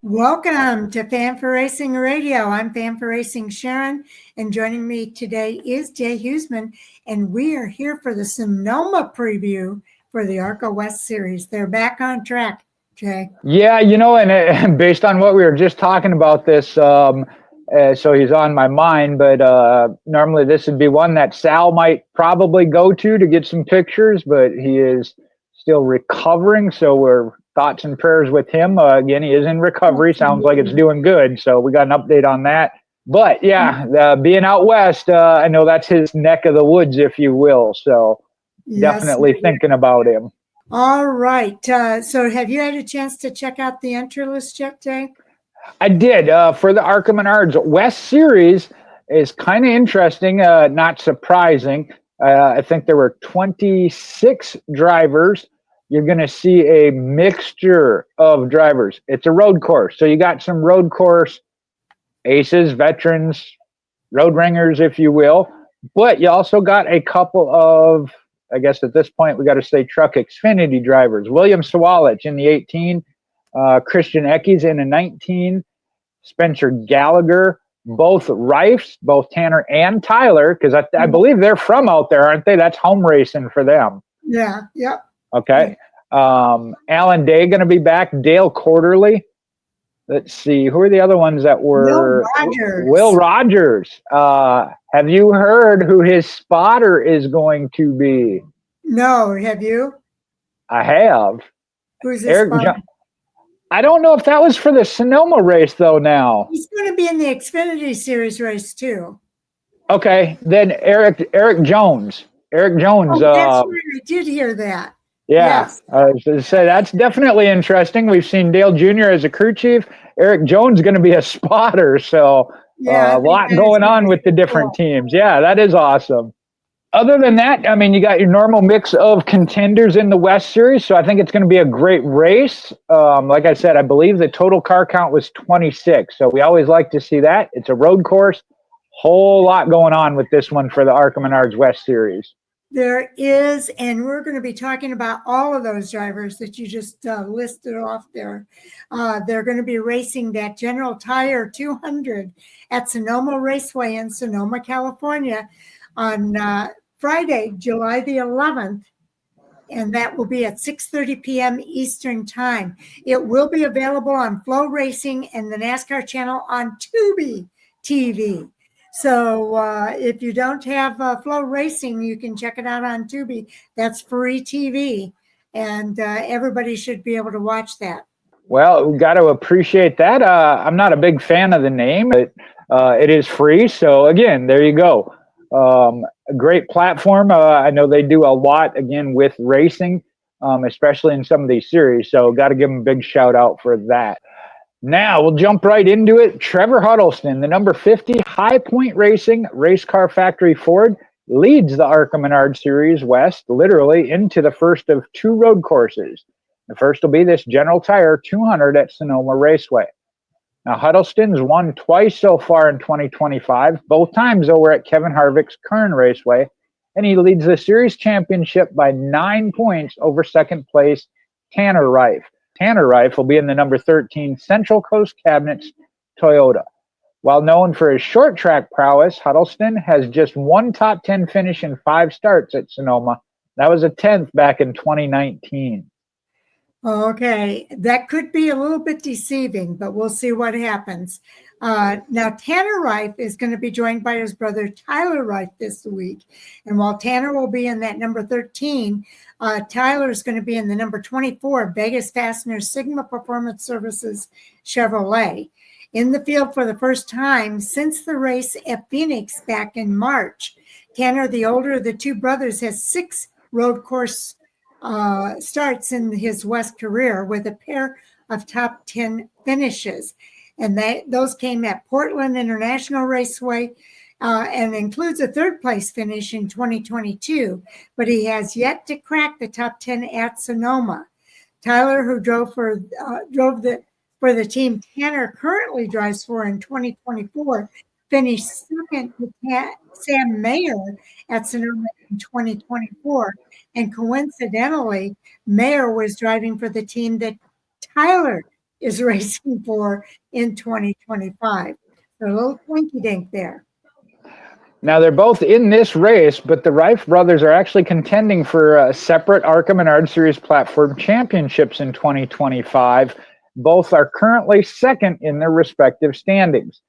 Welcome to Fan for Racing Radio. I'm Fan for Racing Sharon, and joining me today is Jay Huseman, and we are here for the Sonoma preview for the ARCA West Series. They're back on track, Jay. Yeah, and based on what we were just talking about this, so he's on my mind, but normally this would be one that Sal might probably go to get some pictures, but he is still recovering, so we're thoughts and prayers with him. Again, he is in recovery. Sounds like it's doing good. So we got an update on that. But yeah, being out west, I know that's his neck of the woods, if you will. So definitely thinking about him. All right. So have you had a chance to check out the entry list yet, Jay? I did. For the ARCA Menards West Series is kind of interesting, not surprising. I think there were 26 drivers. You're going to see a mixture of drivers. It's a road course. So you got some road course aces, veterans, road ringers, if you will. But you also got a couple of, I guess at this point, we got to say Truck Xfinity drivers. William Sawalich in the 18, Christian Eckes in a 19, Spencer Gallagher, both Reifs, both Tanner and Tyler, because I believe they're from out there, aren't they? That's home racing for them. Yeah, yep. Okay. Alan Day going to be back. Dale Quarterly. Let's see. Who are the other ones that were? Will Rodgers. Have you heard who his spotter is going to be? No. Have you? I have. Who's his spotter? I don't know if that was for the Sonoma race, though, now. He's going to be in the Xfinity Series race, too. Okay. Then Eric Jones. Eric Jones. Oh, that's right. I did hear that. Yeah, yes. I was going to say that's definitely interesting. We've seen Dale Jr. as a crew chief. Eric Jones going to be a spotter, so a lot going on with the different teams. Yeah, that is awesome. Other than that, I mean, you got your normal mix of contenders in the West Series, so I think it's going to be a great race. Like I said, I believe the total car count was 26, so we always like to see that. It's a road course. Whole lot going on with this one for the ARCA Menards West Series. There is, and we're going to be talking about all of those drivers that you just listed off there. They're going to be racing that General Tire 200 at Sonoma Raceway in Sonoma, California on Friday, July the 11th, and that will be at 6:30 p.m. Eastern Time. It will be available on Flow Racing and the NASCAR channel on Tubi TV. So if you don't have Flow Racing, you can check it out on Tubi. That's free TV, and everybody should be able to watch that. Well, we got to appreciate that. I'm not a big fan of the name, but it is free. So, again, there you go. A great platform. I know they do a lot, again, with racing, especially in some of these series. So, got to give them a big shout out for that. Now we'll jump right into it. Trevor Huddleston, the number 50 High Point Racing Race Car Factory Ford, leads the ARCA Menards Series West literally into the first of two road courses. The first will be this General Tire 200 at Sonoma Raceway. Now, Huddleston's won twice so far in 2025, both times over at Kevin Harvick's Kern Raceway, and he leads the series championship by 9 points over second place Tanner Reif. Tanner Reif will be in the number 13 Central Coast Cabinets Toyota. While known for his short track prowess, Huddleston has just one top 10 finish in 5 starts at Sonoma. That was a 10th back in 2019. Okay, that could be a little bit deceiving, but we'll see what happens. Now, Tanner Reif is going to be joined by his brother Tyler Reif this week. And while Tanner will be in that number 13, Tyler is going to be in the number 24 Vegas Fastener Sigma Performance Services Chevrolet. In the field for the first time since the race at Phoenix back in March. Tanner, the older of the two brothers, has 6 road course starts in his West career with a pair of top 10 finishes. And those came at Portland International Raceway and includes a 3rd place finish in 2022, but he has yet to crack the top 10 at Sonoma. Tyler, who drove for the team Tanner currently drives for in 2024, finished second to Sam Mayer at Sonoma in 2024. And coincidentally, Mayer was driving for the team that Tyler is racing for in 2025. So a little twinky dink there. Now, they're both in this race, but the Rife brothers are actually contending for separate ARCA Menard Series platform championships in 2025. Both are currently second in their respective standings.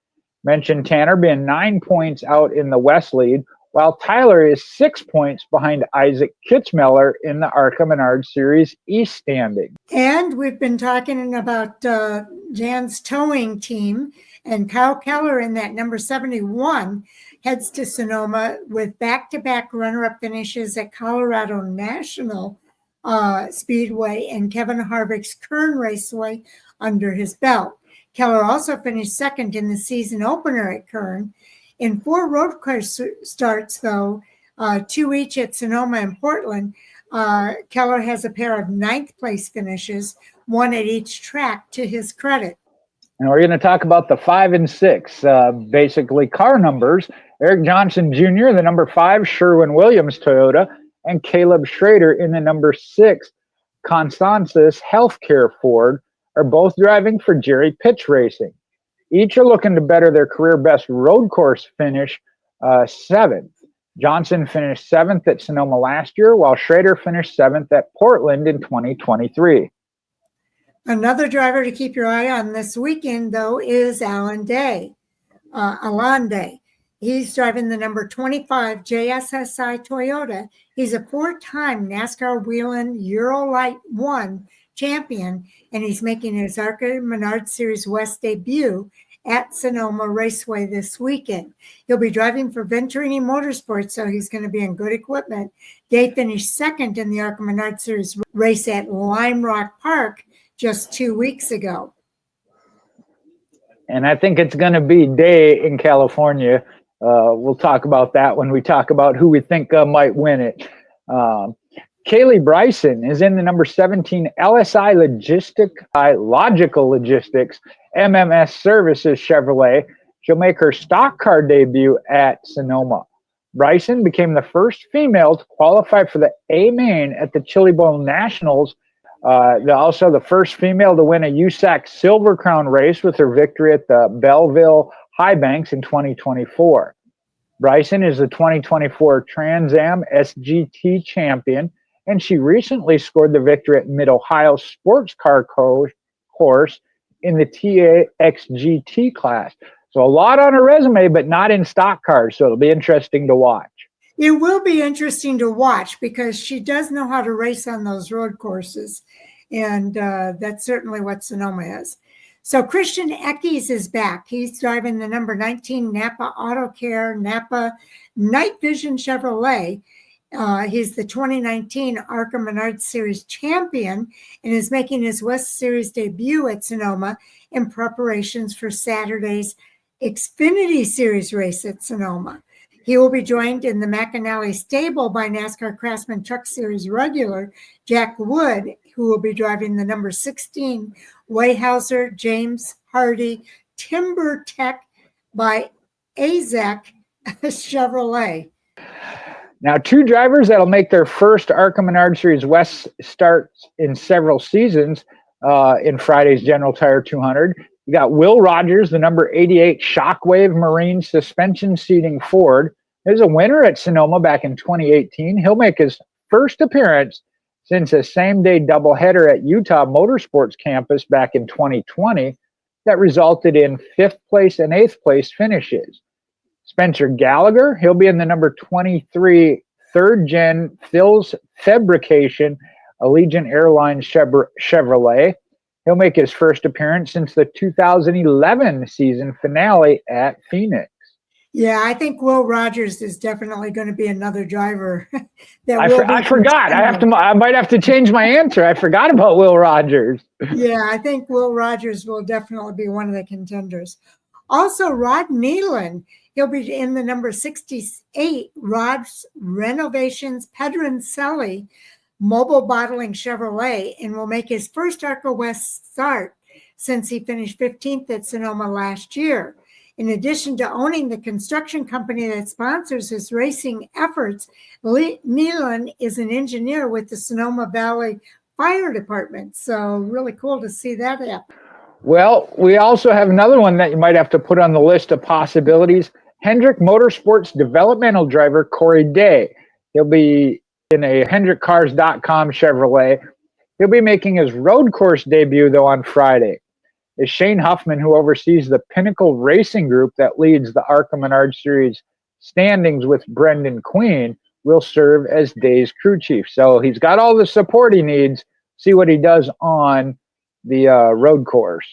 Mentioned Tanner being 9 points out in the West lead, while Tyler is 6 points behind Isaac Kitzmiller in the ARCA Menard Series East standing. And we've been talking about Jan's towing team, and Kyle Keller in that number 71 heads to Sonoma with back-to-back runner-up finishes at Colorado National Speedway and Kevin Harvick's Kern Raceway under his belt. Keller also finished second in the season opener at Kern. In 4 road course starts, though, 2 each at Sonoma and Portland, Keller has a pair of 9th place finishes, 1 at each track to his credit. And we're going to talk about the 5 and 6, basically car numbers. Eric Johnson Jr., the number 5 Sherwin-Williams Toyota, and Caleb Schrader in the number 6 Constances Healthcare Ford are both driving for Jerry Pitts Racing. Each are looking to better their career best road course finish, 7th. Johnson finished 7th at Sonoma last year, while Schrader finished 7th at Portland in 2023. Another driver to keep your eye on this weekend, though, is Alon Day. He's driving the number 25 JSSI Toyota. He's a 4-time NASCAR Whelen Eurolight 1 champion, and he's making his ARCA Menard Series West debut at Sonoma Raceway this weekend. He'll be driving for Venturini Motorsports, so he's going to be in good equipment. Day finished second in the ARCA Menard Series race at Lime Rock Park just 2 weeks ago. And I think it's going to be Day in California. We'll talk about that when we talk about who we think might win it. Kaylee Bryce is in the number 17 LSI Logical Logistics MMS Services Chevrolet. She'll make her stock car debut at Sonoma. Bryson became the first female to qualify for the A main at the Chili Bowl Nationals. Also the first female to win a USAC Silver Crown race with her victory at the Belleville High Banks in 2024. Bryson is the 2024 Trans Am SGT champion, and she recently scored the victory at Mid-Ohio Sports Car Course in the TAXGT class. So a lot on her resume, but not in stock cars, so it'll be interesting to watch. It will be interesting to watch because she does know how to race on those road courses, and that's certainly what Sonoma is. So Christian Eckes is back. He's driving the number 19 Napa Auto Care Napa Night Vision Chevrolet. He's the 2019 ARCA Menard Series champion and is making his West Series debut at Sonoma in preparations for Saturday's Xfinity Series race at Sonoma. He will be joined in the McAnally stable by NASCAR Craftsman Truck Series regular Jack Wood, who will be driving the number 16 Weyhauser James Hardy Timber Tech by AZEC Chevrolet. Now, 2 drivers that'll make their first ARCA Menard Series West starts in several seasons in Friday's General Tire 200. You got Will Rodgers, the number 88 Shockwave Marine Suspension Seating Ford. There's a winner at Sonoma back in 2018. He'll make his first appearance since a same-day doubleheader at Utah Motorsports Campus back in 2020 that resulted in 5th place and 8th place finishes. Spencer Gallagher, he'll be in the number 23 third-gen Phil's Fabrication Allegiant Airlines Chevrolet. He'll make his first appearance since the 2011 season finale at Phoenix. Yeah, I think Will Rodgers is definitely going to be another driver. I forgot. I might have to change my answer. I forgot about Will Rodgers. Yeah, I think Will Rodgers will definitely be one of the contenders. Also, Rod Nealon, he'll be in the number 68 Rod's Renovations Pedroncelli Mobile Bottling Chevrolet and will make his first ARCA West start since he finished 15th at Sonoma last year. In addition to owning the construction company that sponsors his racing efforts, Nealon is an engineer with the Sonoma Valley Fire Department. So really cool to see that happen. Well, we also have another one that you might have to put on the list of possibilities. Hendrick Motorsports developmental driver Corey Day. He'll be in a HendrickCars.com Chevrolet. He'll be making his road course debut, though, on Friday. Is Shane Huffman, who oversees the Pinnacle Racing Group that leads the ARCA Menard Series standings with Brendan Queen, will serve as Day's crew chief. So he's got all the support he needs. See what he does on the road course.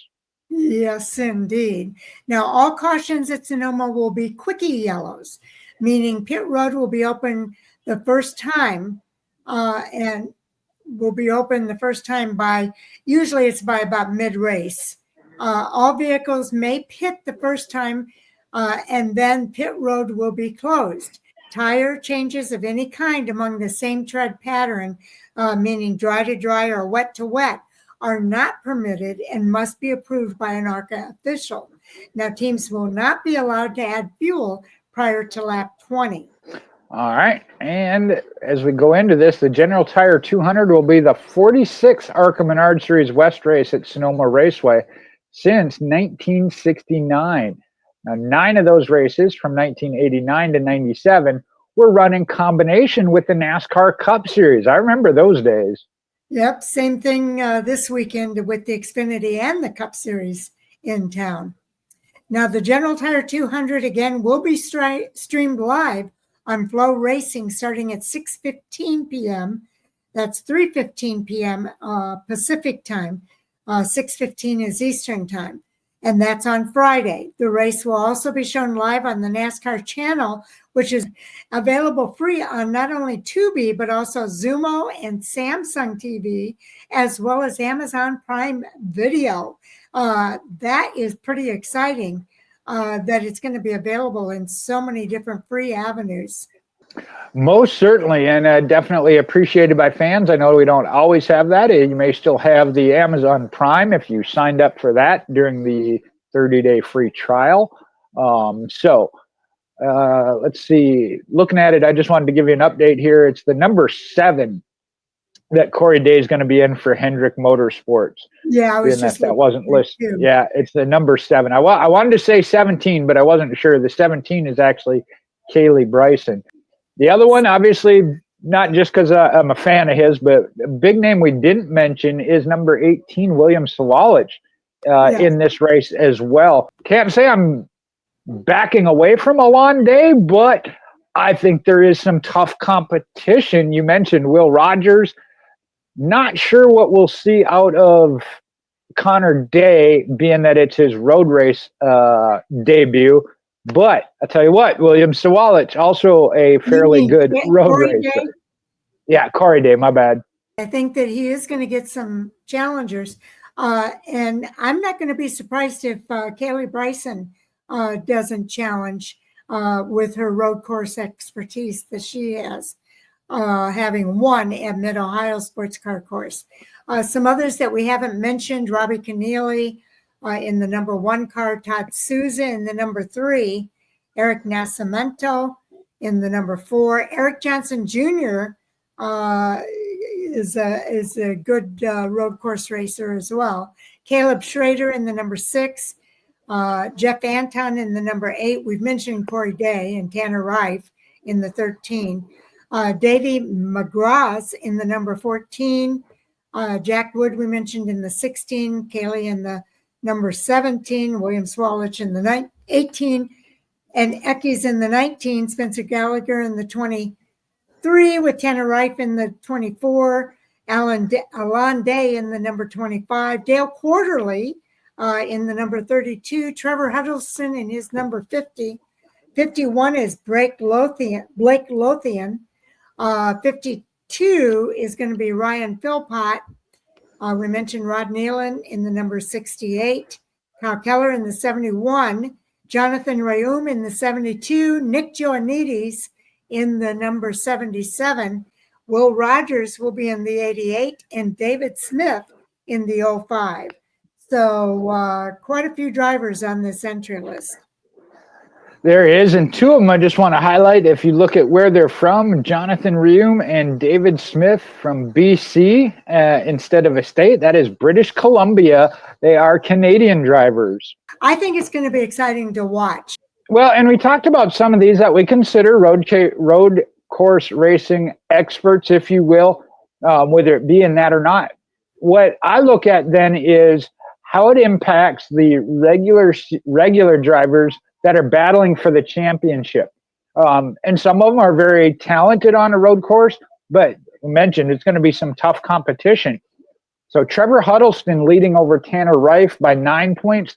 Yes, indeed. Now, all cautions at Sonoma will be quickie yellows, meaning pit road will be open the first time and will be open the first time usually it's by about mid-race. All vehicles may pit the first time and then pit road will be closed. Tire changes of any kind among the same tread pattern, meaning dry to dry or wet to wet, are not permitted and must be approved by an ARCA official. Now, teams will not be allowed to add fuel prior to lap 20. All right. And as we go into this, the General Tire 200 will be the 46th ARCA Menard Series West race at Sonoma Raceway since 1969. Now, 9 of those races from 1989 to 97 were run in combination with the NASCAR Cup Series. I remember those days. Yep, same thing this weekend with the Xfinity and the Cup Series in town. Now, the General Tire 200 again will be streamed live on Flow Racing starting at 6:15 p.m. That's 3:15 p.m. Pacific time. 6:15 is Eastern time. And that's on Friday. The race will also be shown live on the NASCAR channel, which is available free on not only Tubi, but also Xumo and Samsung TV, as well as Amazon Prime Video. That is pretty exciting that it's going to be available in so many different free avenues. Most certainly, and definitely appreciated by fans. I know we don't always have that. You may still have the Amazon Prime if you signed up for that during the 30-day free trial. Let's see. Looking at it, I just wanted to give you an update here. It's the number 7 that Corey Day is going to be in for Hendrick Motorsports. Yeah, I was just that wasn't listed. Too. Yeah, it's the number 7. I wanted to say 17, but I wasn't sure. The 17 is actually Kaylee Bryce. The other one, obviously, not just because I'm a fan of his, but a big name we didn't mention is number 18, William Sawalich, in this race as well. Can't say I'm backing away from Alon Day, but I think there is some tough competition. You mentioned Will Rodgers. Not sure what we'll see out of Connor Day, being that it's his road race debut. But I'll tell you what, William Sawalich, also a fairly good road racer. Yeah, Corey Day, my bad. I think that he is going to get some challengers. And I'm not going to be surprised if Kaylee Bryson doesn't challenge with her road course expertise that she has, having won at Mid-Ohio Sports Car Course. Some others that we haven't mentioned, Robbie Keneally in the number 1 car, Todd Souza in the number 3, Eric Nascimento in the number 4. Eric Johnson Jr. Is a good road course racer as well. Caleb Schrader in the number 6. Jeff Anton in the number 8. We've mentioned Corey Day and Tanner Reif in the 13. Davey McGrath in the number 14. Jack Wood we mentioned in the 16. Kaylee in the number 17. William Sawalich in the 18. And Eckes in the 19. Spencer Gallagher in the 23 with Tanner Reif in the 24. Alon Day in the number 25. Dale Quarterly in the number 32. Trevor Huddleston in his number 50. 51 is Blake Lothian. 52 is going to be Ryan Philpott. We mentioned Rod Nealon in the number 68. Kyle Keller in the 71. Jonathan Rayum in the 72. Nick Joannidis in the number 77. Will Rodgers will be in the 88. And David Smith in the 05. So quite a few drivers on this entry list. There is, and two of them I just want to highlight. If you look at where they're from, Jonathan Reume and David Smith from BC instead of a state, that is British Columbia. They are Canadian drivers. I think it's going to be exciting to watch. Well, and we talked about some of these that we consider road course racing experts, if you will, whether it be in that or not. What I look at then is how it impacts the regular drivers that are battling for the championship. And some of them are very talented on a road course, but you mentioned it's going to be some tough competition. So Trevor Huddleston leading over Tanner Reif by 9 points.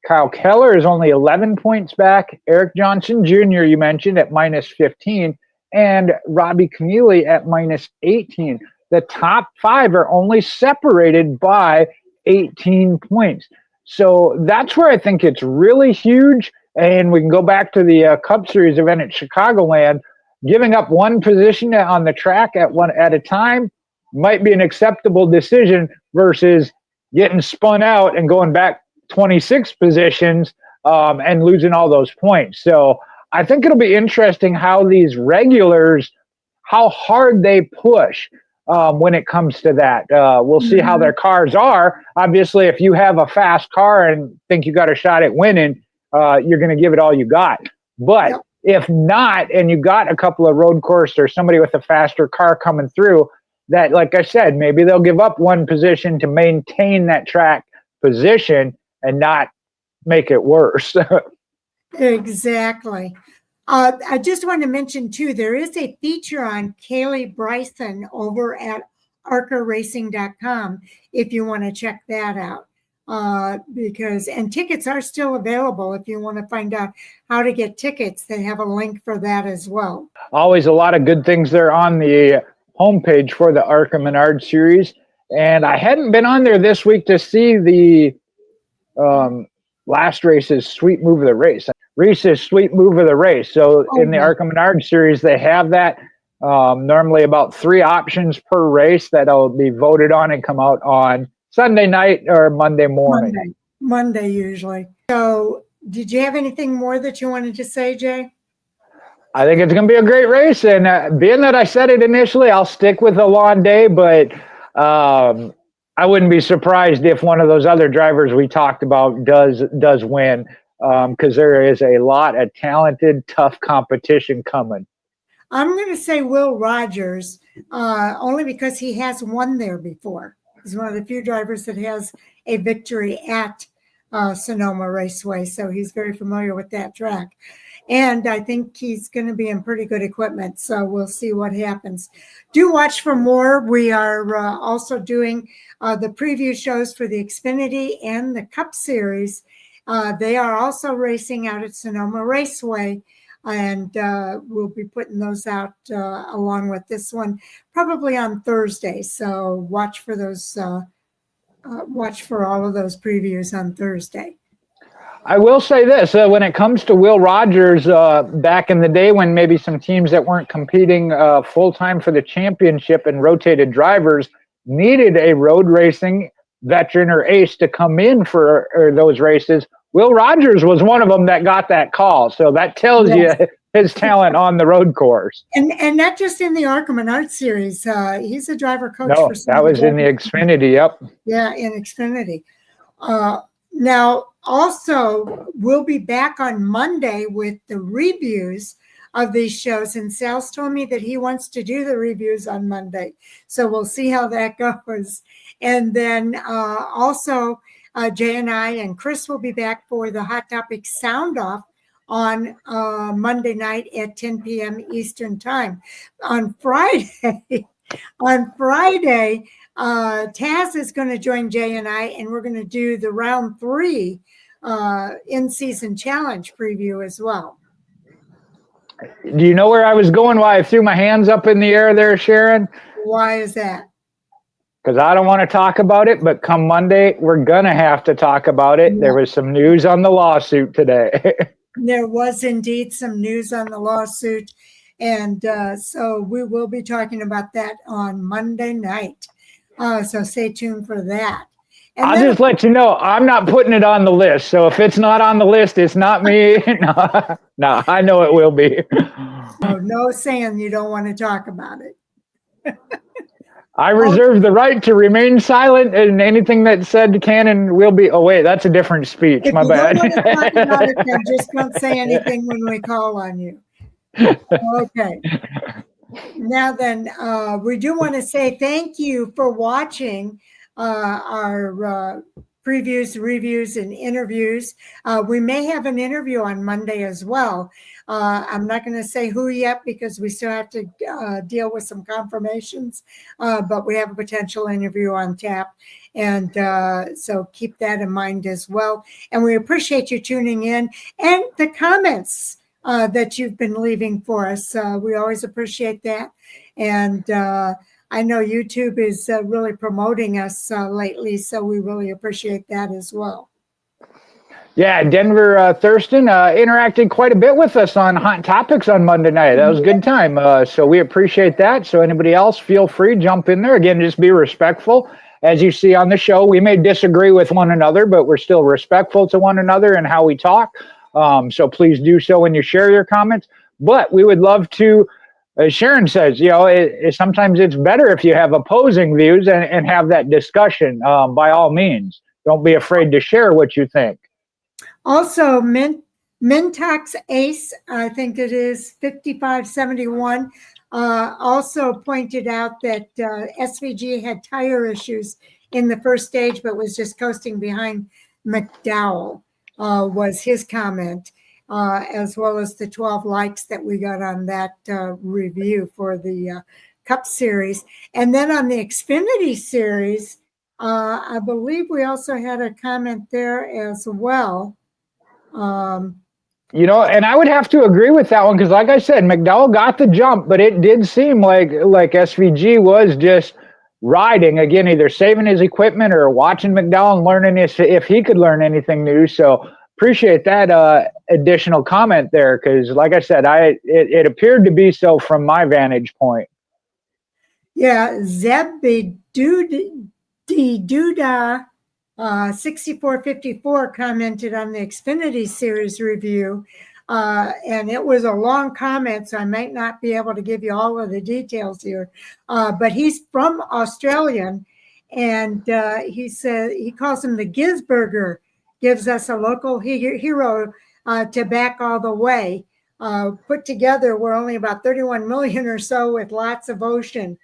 Kyle Keller is only 11 points back. Eric Johnson Jr., you mentioned, at minus 15, and Robbie Camilli at minus 18. The top five are only separated by 18 points. So that's where I think it's really huge. And we can go back to the Cup Series event at Chicagoland. Giving up one position on the track at a time might be an acceptable decision versus getting spun out and going back 26 positions and losing all those points. So I think it'll be interesting how these regulars, how hard they push when it comes to that. We'll see how their cars are. Obviously, if you have a fast car and think you got a shot at winning, you're going to give it all you got. But if not, and you got a couple of road course or somebody with a faster car coming through, that, like I said, maybe they'll give up one position to maintain that track position and not make it worse. Exactly. I just want to mention, too, there is a feature on Kaylee Bryce over at ARCAracing.com if you want to check that out. And tickets are still available if you want to find out how to get tickets. They have a link for that as well. Always a lot of good things there on the homepage for the ARCA Menard Series. And I hadn't been on there this week to see the last race's sweet move of the race. Reese's sweet move of the race. So in the ARCA Menard Series, they have that normally about 3 options per race that'll be voted on and come out on Sunday night or Monday morning. Monday usually. So did you have anything more that you wanted to say, Jay? I think it's going to be a great race. And being that I said it initially, I'll stick with Alon Day, but I wouldn't be surprised if one of those other drivers we talked about does win, because there is a lot of talented, tough competition coming. I'm going to say Will Rodgers, only because he has won there before. He's one of the few drivers that has a victory at Sonoma Raceway, so he's very familiar with that track. And I think he's going to be in pretty good equipment, so we'll see what happens. Do watch for more. We are also doing the preview shows for the Xfinity and the Cup Series. They are also racing out at Sonoma Raceway, and we'll be putting those out along with this one probably on Thursday. So watch for those. Watch for all of those previews on Thursday. I will say this, when it comes to Will Rodgers, back in the day when maybe some teams that weren't competing full-time for the championship and rotated drivers needed a road racing veteran or ace to come in for those races, Will Rodgers was one of them that got that call. So that tells you his talent on the road course. And not just in the ARCA Menard Series. He's a driver coach for some. That was in the Xfinity, yep. Yeah, in Xfinity. Now, also, we'll be back on Monday with the reviews of these shows. And Sal's told me that he wants to do the reviews on Monday. So we'll see how that goes. And then also, Jay and I and Chris will be back for the Hot Topic Sound Off on Monday night at 10 p.m. Eastern Time. On Friday, Taz is going to join Jay and I, and we're going to do the round 3 in-season challenge preview as well. Do you know where I was going? Why I threw my hands up in the air there, Sharon? Why is that? Because I don't want to talk about it, but come Monday, we're going to have to talk about it. Yeah. There was some news on the lawsuit today. There was indeed some news on the lawsuit. And so we will be talking about that on Monday night. So stay tuned for that. And I'll then, just let you know, I'm not putting it on the list. So if it's not on the list, it's not me. No, no, I know it will be. no saying you don't want to talk about it. I reserve the right to remain silent, and anything that's said can and will be. Oh, wait, that's a different speech. If My you don't bad. want to talk about it, then just don't say anything when we call on you. Okay. Now then, we do want to say thank you for watching our previews, reviews, and interviews. We may have an interview on Monday as well. I'm not going to say who yet because we still have to deal with some confirmations, but we have a potential interview on tap. And so keep that in mind as well. And we appreciate you tuning in and the comments that you've been leaving for us. We always appreciate that. And I know YouTube is really promoting us lately, so we really appreciate that as well. Yeah, Denver Thurston interacted quite a bit with us on Hot Topics on Monday night. That was a good time. So we appreciate that. So anybody else, feel free, jump in there. Again, just be respectful. As you see on the show, we may disagree with one another, but we're still respectful to one another and how we talk. So please do so when you share your comments. But we would love to, as Sharon says, sometimes it's better if you have opposing views and have that discussion. By all means, don't be afraid to share what you think. Also, Mintox Ace, I think it is 5571, also pointed out that SVG had tire issues in the first stage, but was just coasting behind McDowell, was his comment, as well as the 12 likes that we got on that review for the Cup Series. And then on the Xfinity Series, I believe we also had a comment there as well. And I would have to agree with that one because, like I said, McDowell got the jump, but it did seem like SVG was just riding again, either saving his equipment or watching McDowell and learning if he could learn anything new. So appreciate that additional comment there because, like I said, it appeared to be so from my vantage point. Yeah, Zeb Duda 6454 commented on the Xfinity Series review, and it was a long comment, so I might not be able to give you all of the details here. But he's from Australian, and he said he calls him the Gisberger, gives us a local hero to back all the way. Put together, we're only about 31 million or so with lots of ocean.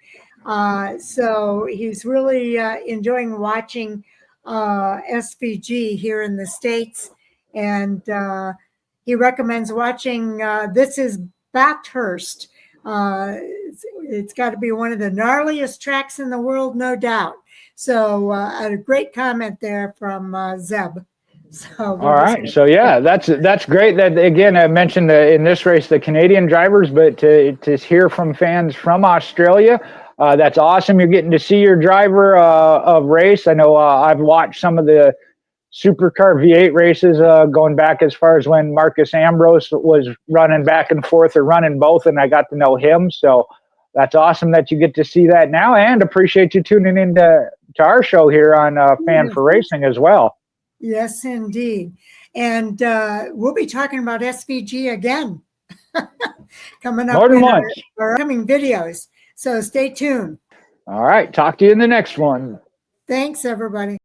So he's really enjoying watching SVG here in the States, and he recommends watching This Is Bathurst. It's got to be one of the gnarliest tracks in the world, no doubt. So a great comment there from Zeb. So all right. So yeah, that's great. That again, I mentioned in this race the Canadian drivers, but to hear from fans from Australia, that's awesome. You're getting to see your driver of race. I know I've watched some of the Supercar V8 races going back as far as when Marcus Ambrose was running back and forth or running both, and I got to know him. So that's awesome that you get to see that now, and appreciate you tuning in to our show here on Fan for Racing as well. Yes, indeed. And we'll be talking about SVG again coming up More than in once. our upcoming videos. So stay tuned. All right. Talk to you in the next one. Thanks, everybody.